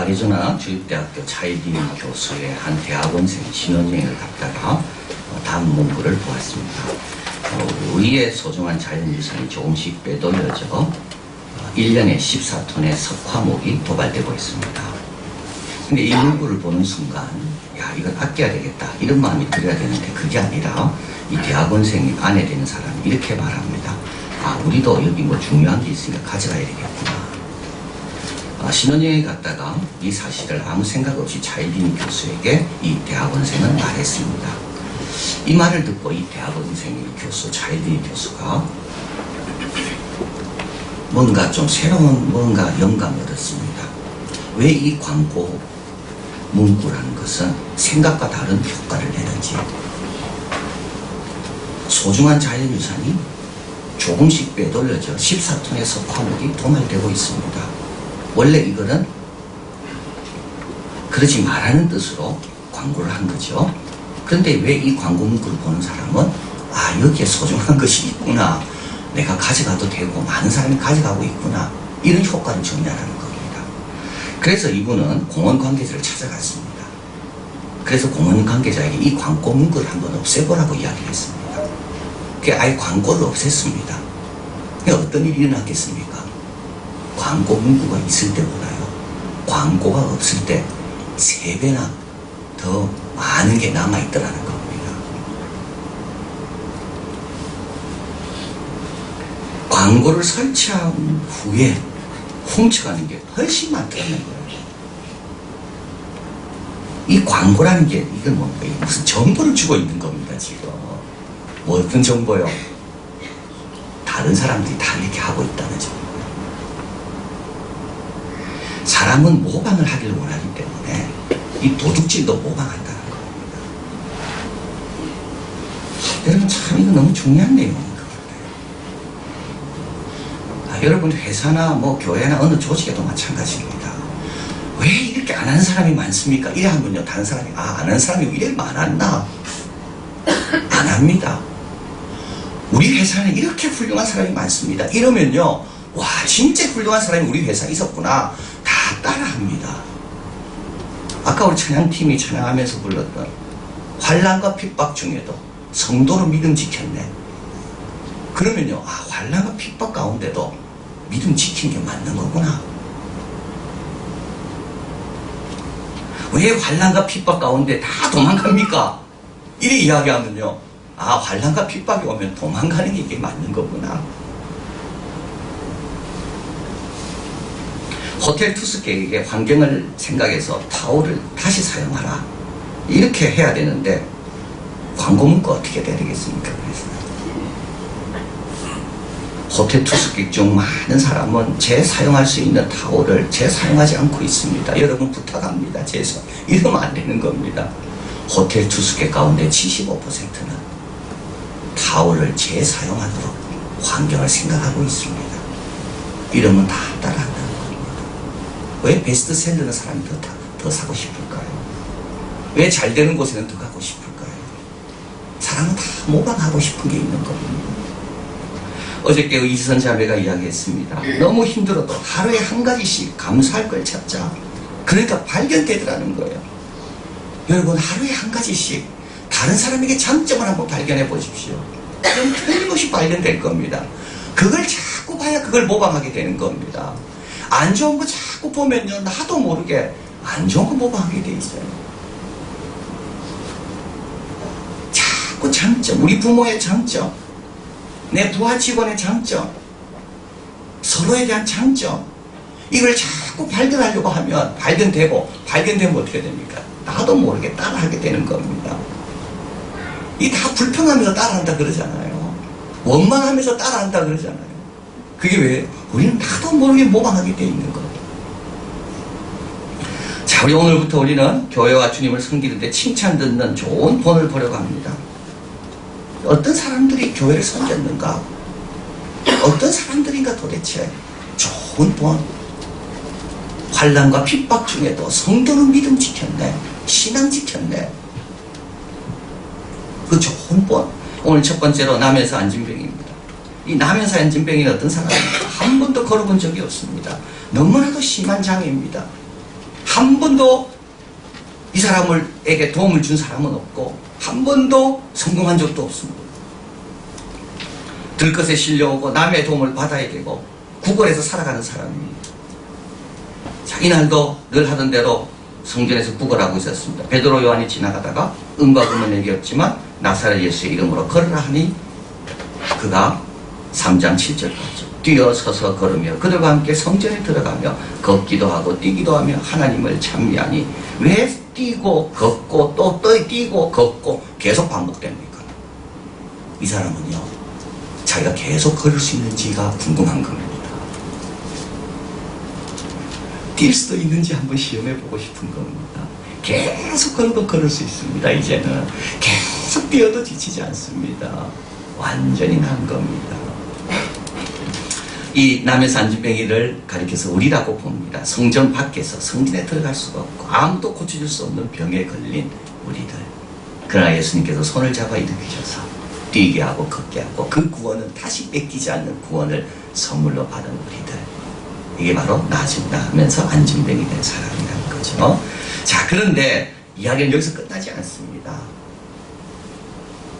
아리조나 주립대학교 차이딘 교수의 한 대학원생 신혼여행을 갔다가 다음 문구를 보았습니다. 우리의 소중한 자연유산이 조금씩 빼돌려져 1년에 14톤의 석화목이 도발되고 있습니다. 근데 이 문구를 보는 순간 야, 이건 아껴야 되겠다 이런 마음이 들어야 되는데 그게 아니라 이 대학원생이 아내 되는 사람이 이렇게 말합니다. 아, 우리도 여기 뭐 중요한 게 있으니까 가져가야 되겠구나. 신혼여행에 갔다가 이 사실을 아무 생각 없이 차이딘 교수에게 이 대학원생은 말했습니다. 이 말을 듣고 이 대학원생의 교수, 차이딘 교수가 뭔가 좀 새로운 뭔가 영감을 얻었습니다. 왜 이 광고 문구라는 것은 생각과 다른 효과를 내는지. 소중한 자연유산이 조금씩 빼돌려져 14톤의 석화목이 도말되고 있습니다. 원래 이거는 그러지 말라는 뜻으로 광고를 한 거죠. 그런데 왜 이 광고 문구를 보는 사람은 아, 여기에 소중한 것이 있구나, 내가 가져가도 되고 많은 사람이 가져가고 있구나, 이런 효과를 정리하라는 겁니다. 그래서 이분은 공원 관계자를 찾아갔습니다. 그래서 공원 관계자에게 이 광고 문구를 한번 없애보라고 이야기를 했습니다. 그게 아예 광고를 없앴습니다. 어떤 일이 일어났겠습니까? 광고 문구가 있을 때보다요, 광고가 없을 때 3배나 더 많은 게 남아있더라는 겁니다. 광고를 설치한 후에 훔쳐가는 게 훨씬 많다는 거예요. 이 광고라는 게 이건 뭡니까? 무슨 정보를 주고 있는 겁니다. 지금 뭐 어떤 정보요? 다른 사람들이 다 이렇게 하고 있다는 정보. 사람은 모방을 하기를 원하기 때문에 이 도둑질도 모방한다는 겁니다. 여러분, 참 이거 너무 중요한 내용인 것 같아요. 여러분, 회사나 뭐 교회나 어느 조직에도 마찬가지입니다. 왜 이렇게 안 하는 사람이 많습니까? 이래 하면요, 다른 사람이 안 하는 사람이 이래 많았나? 안 합니다. 우리 회사는 이렇게 훌륭한 사람이 많습니다. 이러면요, 와, 진짜 훌륭한 사람이 우리 회사에 있었구나, 다 따라합니다. 아까 우리 찬양팀이 찬양하면서 불렀던 환난과 핍박 중에도 성도로 믿음 지켰네. 그러면요, 아, 환난과 핍박 가운데도 믿음 지킨 게 맞는 거구나. 왜 환난과 핍박 가운데 다 도망갑니까? 이래 이야기하면요, 아, 환난과 핍박이 오면 도망가는 게 이게 맞는 거구나. 호텔 투숙객에게 환경을 생각해서 타올을 다시 사용하라, 이렇게 해야 되는데 광고 문구 어떻게 돼야 되겠습니까? 그래서 호텔 투숙객 중 많은 사람은 재사용할 수 있는 타올을 재사용하지 않고 있습니다. 여러분 부탁합니다. 이러면 안 되는 겁니다. 호텔 투숙객 가운데 75%는 타올을 재사용하도록 환경을 생각하고 있습니다. 이러면 다 따라한다는 겁니다. 왜 베스트셀러는 사람이 더 사고 싶을까요? 왜 잘 되는 곳에는 더 가고 싶을까요? 사람은 다 모방하고 싶은 게 있는 겁니다. 어저께 이수선 자매가 이야기했습니다. 너무 힘들어도 하루에 한 가지씩 감사할 걸 찾자. 그러니까 발견되더라는 거예요. 여러분, 하루에 한 가지씩 다른 사람에게 장점을 한번 발견해 보십시오. 그럼 틀림없이 발견될 겁니다. 그걸 자꾸 봐야 그걸 모방하게 되는 겁니다. 안 좋은 거 자꾸 보면요, 나도 모르게 안 좋은 거 모방하게 돼 있어요. 자꾸 장점, 우리 부모의 장점, 내 부하 직원의 장점, 서로에 대한 장점, 이걸 자꾸 발견하려고 하면 발견되면 어떻게 됩니까? 나도 모르게 따라하게 되는 겁니다. 이 다 불평하면서 따라한다 그러잖아요. 원망하면서 따라한다 그러잖아요. 그게 왜? 우리는 나도 모르게 모방하게 돼 있는 거예요. 자, 우리 오늘부터 우리는 교회와 주님을 섬기는 데 칭찬 듣는 좋은 본을 보려고 합니다. 어떤 사람들이 교회를 섬겼는가? 어떤 사람들인가 도대체? 좋은 본. 환난과 핍박 중에도 성도는 믿음 지켰네, 신앙 지켰네. 그 좋은 본. 오늘 첫 번째로 남에서 안진병입니다. 이 남에서 안진병이는 어떤 사람입니까? 한 번도 걸어본 적이 없습니다. 너무나도 심한 장애입니다. 한 번도 이 사람에게 도움을 준 사람은 없고 한 번도 성공한 적도 없습니다. 들것에 실려오고 남의 도움을 받아야 되고 구걸해서 살아가는 사람입니다. 자, 이날도 늘 하던 대로 성전에서 구걸하고 있었습니다. 베드로 요한이 지나가다가 은과 금은 내게 없지만 나사렛 예수의 이름으로 걸으라 하니 그가 3장 7절 봤죠. 뛰어서서 걸으며 그들과 함께 성전에 들어가며 걷기도 하고 뛰기도 하며 하나님을 찬미하니 왜 뛰고 걷고 또 뛰고 걷고 계속 반복됩니까? 이 사람은요, 자기가 계속 걸을 수 있는지가 궁금한 겁니다. 뛸 수도 있는지 한번 시험해 보고 싶은 겁니다. 계속 걸어도 걸을 수 있습니다. 이제는 계속 뛰어도 지치지 않습니다. 완전히 난 겁니다. 이 남에서 안진뱅이를 가리켜서 우리라고 봅니다. 성전 밖에서 성전에 들어갈 수가 없고 아무도 고쳐줄 수 없는 병에 걸린 우리들. 그러나 예수님께서 손을 잡아 일으키셔서 뛰게 하고 걷게 하고 그 구원은 다시 뺏기지 않는 구원을 선물로 받은 우리들. 이게 바로 나아진다면서 안진뱅이 된 사람이라는 거죠. 자, 그런데 이야기는 여기서 끝나지 않습니다.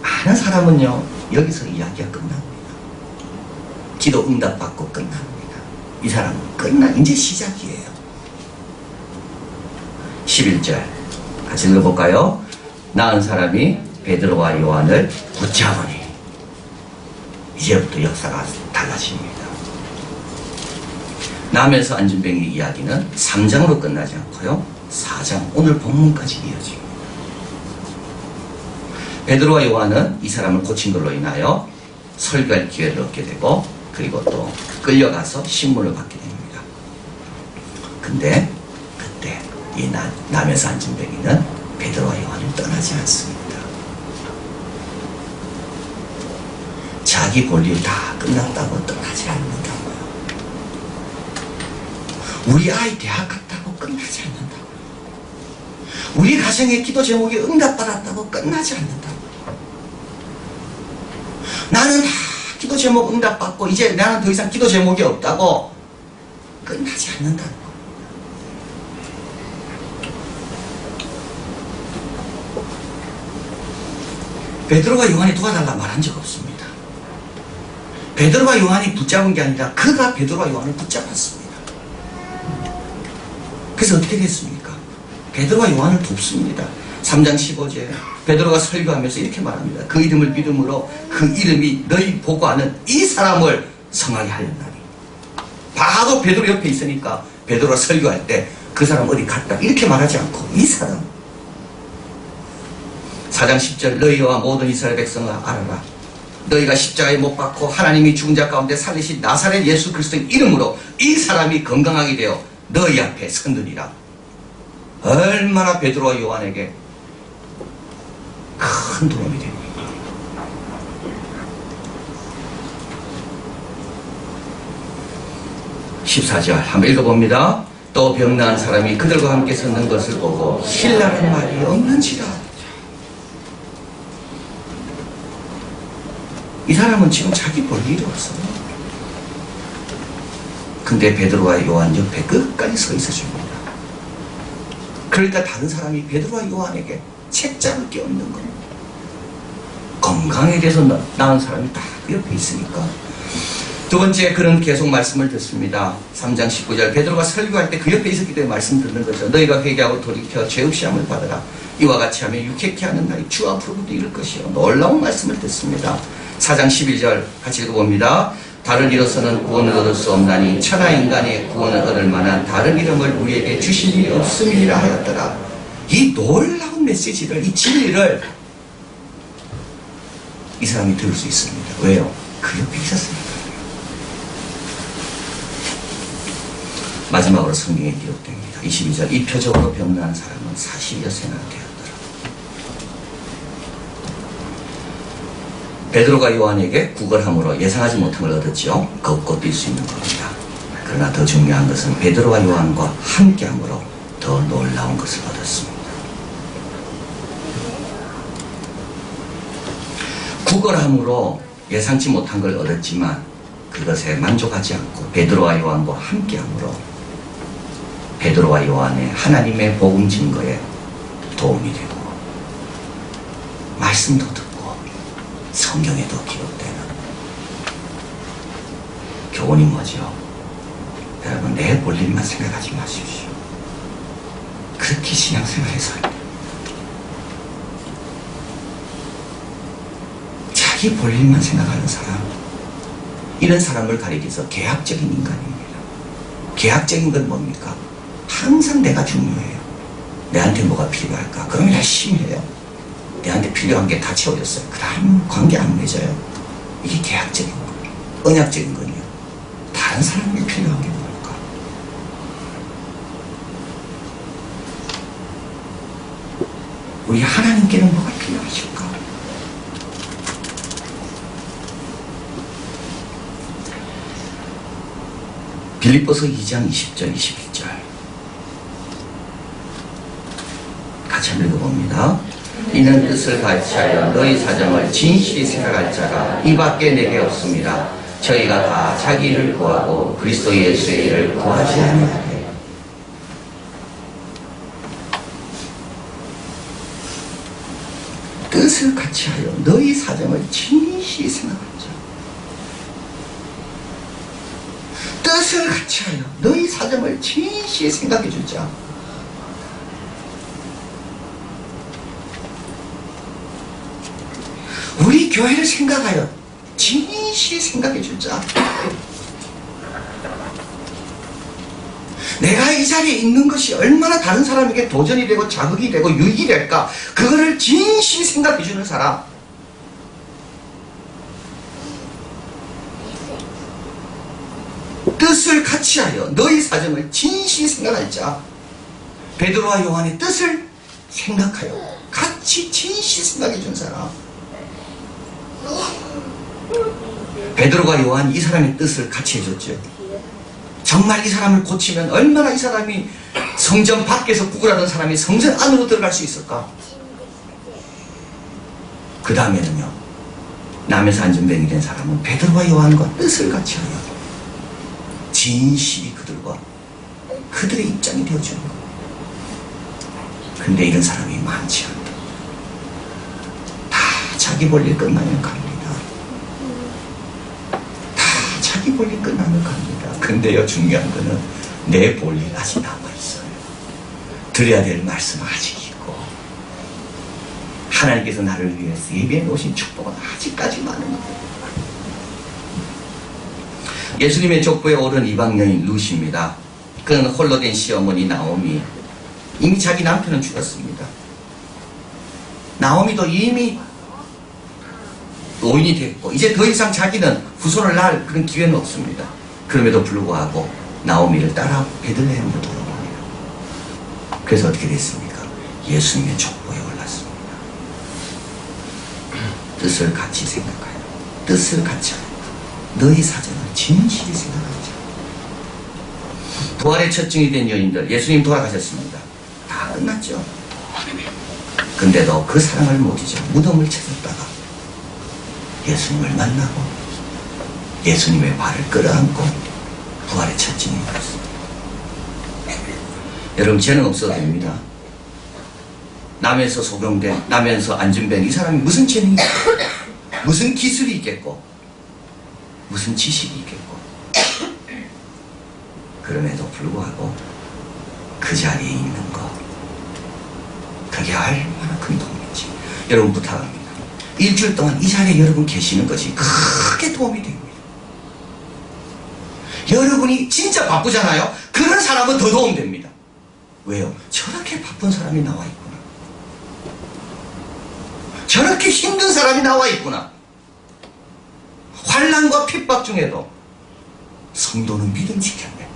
많은 사람은요, 여기서 이야기가 끝납니다. 기도 응답받고 끝납니다. 이 사람은 이제 시작이에요. 11절 같이 읽어볼까요? 나은 사람이 베드로와 요한을 붙잡으니 이제부터 역사가 달라집니다. 남에서 안진뱅이 이야기는 3장으로 끝나지 않고요, 4장 오늘 본문까지 이어집니다. 베드로와 요한은 이 사람을 고친 걸로 인하여 설교할 기회를 얻게 되고 그리고 또 끌려가서 신문을 받게 됩니다. 근데 그때 이 남에서 안진뱅이는 베드로와 요한을 떠나지 않습니다. 자기 볼일 다 끝났다고 떠나지 않는다고요. 우리 아이 대학 갔다고 끝나지 않는다고요. 우리 가정의 기도 제목이 응답받았다고 끝나지 않는다고요. 나는 다 기도 제목 응답받고 이제 나는 더 이상 기도 제목이 없다고 끝나지 않는다는 거예요. 베드로가 요한이 도와달라 말한 적 없습니다. 베드로가 요한이 붙잡은 게 아니라 그가 베드로와 요한을 붙잡았습니다. 그래서 어떻게 됐습니까? 베드로와 요한을 돕습니다. 3장 15절 베드로가 설교하면서 이렇게 말합니다. 그 이름을 믿음으로 그 이름이 너희 보고 아는 이 사람을 성하게 하였나니. 바로 베드로 옆에 있으니까 베드로가 설교할 때 그 사람 어디 갔다 이렇게 말하지 않고 이 사람. 4장 10절 너희와 모든 이스라엘 백성을 알아라. 너희가 십자가에 못 박고 하나님이 죽은 자 가운데 살리신 나사렛 예수 그리스도의 이름으로 이 사람이 건강하게 되어 너희 앞에 섰느니라. 얼마나 베드로와 요한에게 큰 도움이 됩니다. 14절 한번 읽어봅니다. 또 병나은 사람이 그들과 함께 섰는 것을 보고 신라는 말이 없는지라. 이 사람은 지금 자기 볼 일이 없어요. 근데 베드로와 요한 옆에 끝까지 서 있어 줍니다. 그러니까 다른 사람이 베드로와 요한에게 책장을 끼얹는 겁니다. 건강에 대해서 나은 사람이 다 그 옆에 있으니까. 두 번째, 그는 계속 말씀을 듣습니다. 3장 19절 베드로가 설교할 때 그 옆에 있었기 때문에 말씀 듣는 거죠. 너희가 회개하고 돌이켜 죄 없이 함을 받으라. 이와 같이 하면 유쾌케 하는 날이 주 앞으로부터 이를 것이요. 놀라운 말씀을 듣습니다. 4장 12절 같이 읽어봅니다. 다른 이로서는 구원을 얻을 수 없나니 천하 인간의 구원을 얻을 만한 다른 이름을 우리에게 주신 일이 없음이라 하였더라. 이 놀라운 메시지를, 이 진리를 이 사람이 들을 수 있습니다. 왜요? 그 옆에 있었습니다. 마지막으로 성경에 기록됩니다. 22절 이 표적으로 병나은 사람은 40여세나 되었더라. 베드로가 요한에게 구걸함으로 예상하지 못한 걸 얻었죠. 걷고 뛸 수 있는 겁니다. 그러나 더 중요한 것은 베드로와 요한과 함께함으로 더 놀라운 것을 얻었습니다. 구걸함으로 예상치 못한 걸 얻었지만 그것에 만족하지 않고 베드로와 요한과 함께함으로 베드로와 요한의 하나님의 복음 증거에 도움이 되고 말씀도 듣고 성경에도 기록되는 교훈이 뭐죠? 여러분, 내 볼일만 생각하지 마십시오. 그렇게 신앙생활해서 안 돼요. 자기 볼일만 생각하는 사람, 이런 사람을 가리켜서 계약적인 인간입니다. 계약적인 건 뭡니까? 항상 내가 중요해요. 내한테 뭐가 필요할까? 그럼 열심히 해요. 내한테 필요한 게 다 채워졌어요. 그 다음 관계 안 맺어요. 이게 계약적인 거예요. 언약적인 거예요. 다른 사람에게 필요한 게 뭘까? 우리 하나님께는 뭐가 필요하실까? 빌립보서 2장 20절 21절 같이 한번 읽어봅니다. 이는 뜻을 같이하여 너희 사정을 진실히 생각할 자가 이 밖에 내게 없습니다. 저희가 다 자기 일을 구하고 그리스도 예수의 일을 구하지 아니하되 뜻을 같이하여 너희 사정을 진실히 생각할 자. 뜻을 같이하여 너희 사정을 진실히 생각해 줄 자. 우리 교회를 생각하여 진실히 생각해 줄 자. 내가 이 자리에 있는 것이 얼마나 다른 사람에게 도전이 되고 자극이 되고 유익이 될까, 그거를 진실히 생각해 주는 사람. 뜻을 같이하여 너희 사정을 진실히 생각할 자. 베드로와 요한의 뜻을 생각하여 같이 진실히 생각해 준 사람. 베드로가 요한이 이 사람의 뜻을 같이 해줬죠. 정말 이 사람을 고치면 얼마나 이 사람이 성전 밖에서 구걸하던 사람이 성전 안으로 들어갈 수 있을까? 그 다음에는요, 남에서 안전뱅이 된 사람은 베드로와 요한과 뜻을 같이 하여 진실히 그들의 입장이 되어주는 거예요. 근데 이런 사람이 많지 않다. 다 자기 볼일 끝나면 갑니다. 자기 볼일 끝나면 갑니다. 근데요, 중요한 거는 내 볼일 아직 남아있어요. 드려야 될 말씀 아직 있고, 하나님께서 나를 위해서 예비해 놓으신 축복은 아직까지 많은 거예요. 예수님의 족보에 오른 이방 여인 룻입니다. 그는 홀로 된 시어머니 나오미. 이미 자기 남편은 죽었습니다. 나오미도 이미 노인이 됐고 이제 더 이상 자기는 후손을 낳을 그런 기회는 없습니다. 그럼에도 불구하고 나오미를 따라 베들레헴으로 돌아옵니다. 그래서 어떻게 됐습니까? 예수님의 족보에 올랐습니다. 뜻을 같이 생각하여 뜻을 같이 하여 너희 사정을 진실히 생각하자. 부활의 첫 증이 된 여인들, 예수님 돌아가셨습니다. 다 끝났죠. 근데도 그 사랑을 못 잊어 무덤을 찾았다가 예수님을 만나고 예수님의 발을 끌어안고 부활의 첫 증이 되었습니다. 여러분, 죄는 없어도 됩니다. 남에서 소경된, 남에서 안전된 이 사람이 무슨 재능이 있겠고, 무슨 기술이 있겠고, 무슨 지식이 있겠고, 그럼에도 불구하고 그 자리에 있는 것, 그게 얼마나 큰 도움인지 여러분 부탁합니다. 일주일 동안 이 자리에 여러분 계시는 것이 크게 도움이 됩니다. 여러분이 진짜 바쁘잖아요. 그런 사람은 더 도움됩니다. 왜요? 저렇게 바쁜 사람이 나와 있구나. 저렇게 힘든 사람이 나와 있구나. 환난과 핍박 중에도 성도는 믿음 지켰네.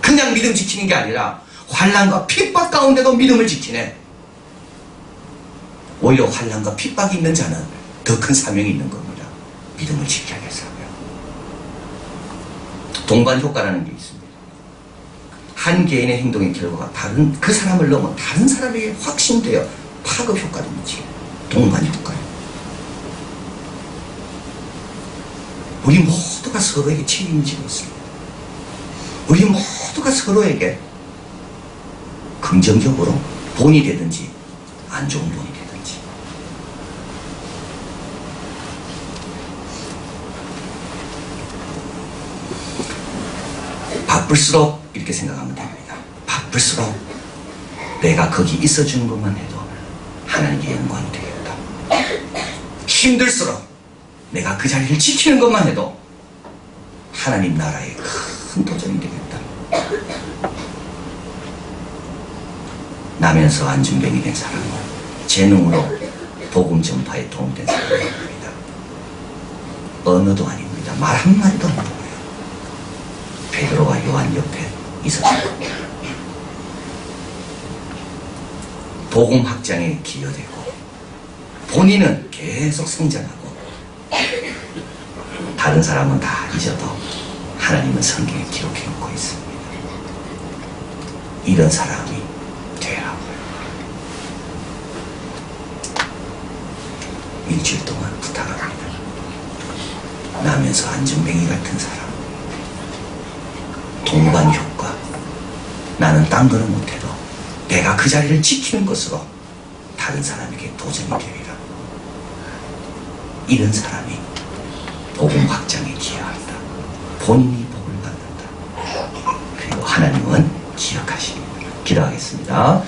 그냥 믿음 지키는 게 아니라 환난과 핍박 가운데도 믿음을 지키네. 오히려 환난과 핍박이 있는 자는 더 큰 사명이 있는 겁니다. 믿음을 지켜야 해서요. 동반 효과라는 게 있습니다. 한 개인의 행동의 결과가 다른 그 사람을 넘어 다른 사람에게 확신되어 파급 효과를 미치게 동반 효과예요. 우리 모두가 서로에게 책임지고 있습니다. 우리 모두가 서로에게 긍정적으로 돈이 되든지 안 좋은 돈이 되든지. 바쁠수록 이렇게 생각하면 됩니다. 바쁠수록 내가 거기 있어주는 것만 해도 하나님께 영광이 되겠다. 힘들수록 내가 그 자리를 지키는 것만 해도 하나님 나라의 큰 도전이 되겠다. 나면서 안중뱅이 된 사람은 재능으로 복음 전파에 도움된 사람입니다. 언어도 아닙니다. 말 한마디도 안 보고요. 베드로와 요한 옆에 있었을 겁니다. 복음 확장에 기여되고 본인은 계속 성장하고 다른 사람은 다 잊어도 하나님은 성경에 기록해 놓고 있습니다. 이런 사람이 되라고요. 일주일 동안 부탁합니다. 나면서 안중뱅이 같은 사람, 동반 효과. 나는 딴 거는 못해도 내가 그 자리를 지키는 것으로 다른 사람에게 도전이 되리라. 이런 사람이 복음 확장에 기여한다. 본인이 복을 받는다. 그리고 하나님은 기억하십니다. 기도하겠습니다.